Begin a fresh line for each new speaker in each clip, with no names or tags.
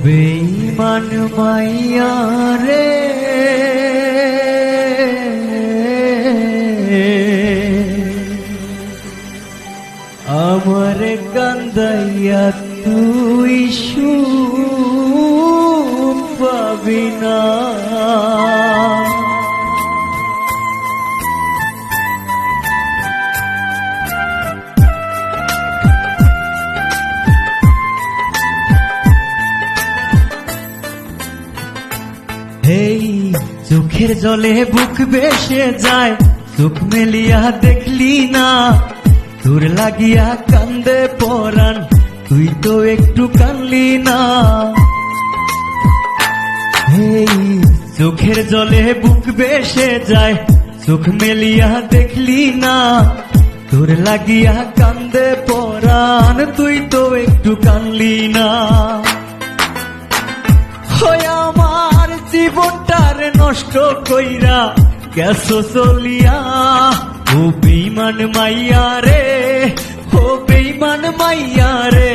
বেঈমান মাইয়া রে আমার কান্দাইয়া তুই সুখ পাবি না। এই চোখের জলে বুক ভেসে যায়, চোখ মেলিয়া দেখলি না, তোর লাগিয়া কান্দে পরাণ, তুই তো একটু কানলি না। এই চোখের জলে বুক ভেসে যায়, চোখ মেলিয়া দেখলি না, তোর লাগিয়া কান্দে পরাণ, তুই তো একটু কানলি না। আমার জীবনটার নষ্ট কইরা গেছো চলিয়া, ও বেঈমান মাইয়া রে, ও বেঈমান মাইয়া রে,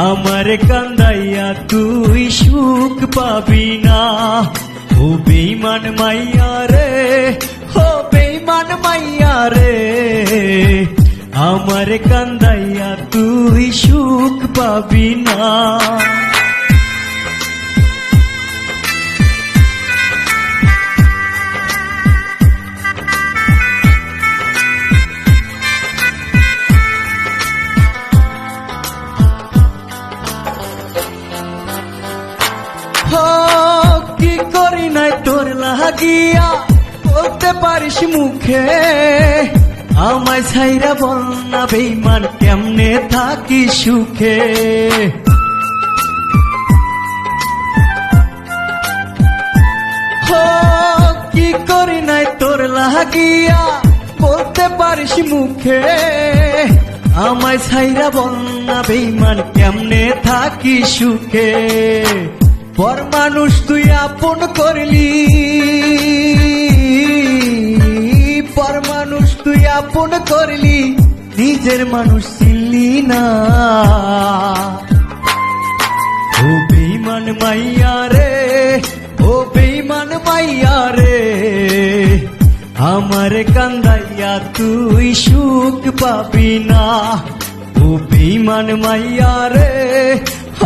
আমার কান্দাইয়া তুই সুখ পাবি না। ও বেঈমান মাইয়া রে, ও বেঈমান মাইয়া রে, আমার কান্দাইয়া তুই সুখ পাবি না। কি করি নাই তোর লাগিয়া বলতে পারিস মুখে, আমায় ছাইরা বল না বেঈমান কেমনে থাকি সুখে। কি করি নাই তোর লাগিয়া বলতে পারিস মুখে, আমায় ছাইরা বল না বেঈমান কেমনে থাকি সুখে। পর মানুষ তুই আপন করলি, পর মানুষ তুই আপন করলি, নিজের মানুষ চিনলি না। ও বেঈমান মাইয়া রে, ও বেঈমান মাইয়া রে, আমার কান্দাইয়া তুই সুখ পাবি না। ও বেঈমান মাইয়া রে,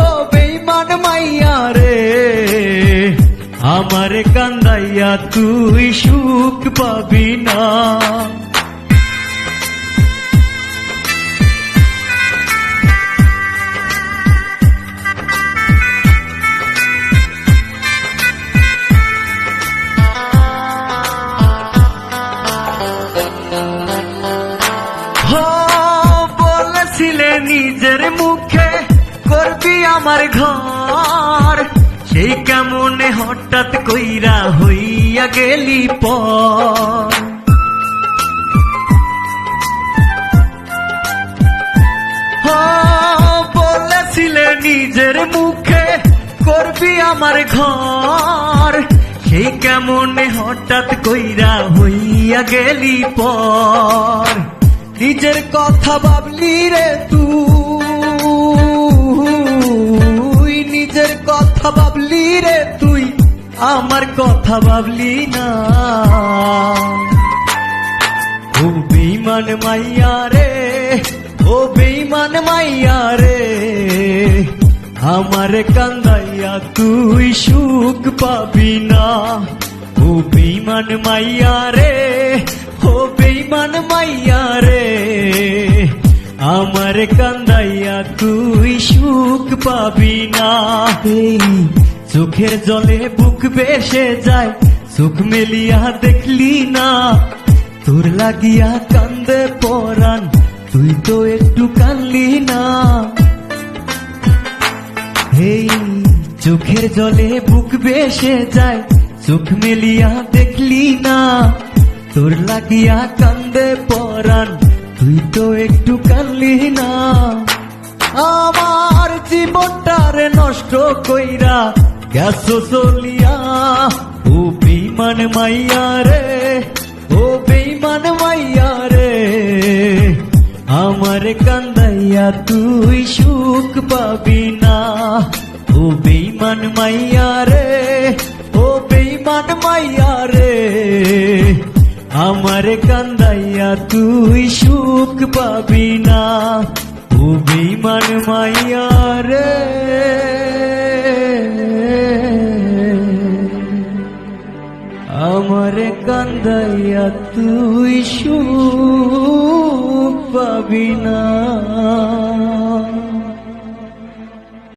ও বেঈমান মাইয়া রে, আমার কান্দাইয়া তুই সুখ পাবি না। বলেছিলে নিজের মুখে করবি আমার ঘর, সেই কেমনে হঠাৎ কইরা হইয়া গেলি পর। বলেছিলে নিজের মুখে করবি আমার ঘর, সেই কেমনে হঠাৎ কইরা হইয়া গেলি পর। নিজের কথা ভাবলি রে তুই, নিজের কথা ভাবলি রে তুই, আমার কথা ভাবলি না। ও বেঈমান মাইয়া রে, ও বেঈমান মাইয়া রে, আমার কান্দাইয়া তুই সুখ পাবি না। ও বেঈমান মাইয়া রে, ও বেঈমান মাইয়া রে, আমার কান্দাইয়া তুই সুখ পাবি না। এই চোখের জলে বুক ভেসে যায়, চোখ মেলিয়া দেখলি না, তোর লাগিয়া কান্দে পরাণ, তুই তো একটু কানলি না। এই চোখের জলে বুক ভেসে যায়, চোখ মেলিয়া দেখলি না, তোর লাগিয়া কান্দে পরাণ, তুই তো একটু কানলি না। আমার জীবনটারে নষ্ট কইরা গেছো চলিয়া, ও বেঈমান মাইয়া রে, ও বেঈমান মাইয়া রে, আমার কান্দাইয়া কান্দাইয়া তুই সুখ পাবি না। ও বেঈমান মাইয়া রে, ও বেঈমান মাইয়া রে, আমারে কান্দাইয়া তুই সুখ পাবি না। ও বেঈমান মাইয়া রে, আমারে কান্দাইয়া তুই সুখ পাবি না।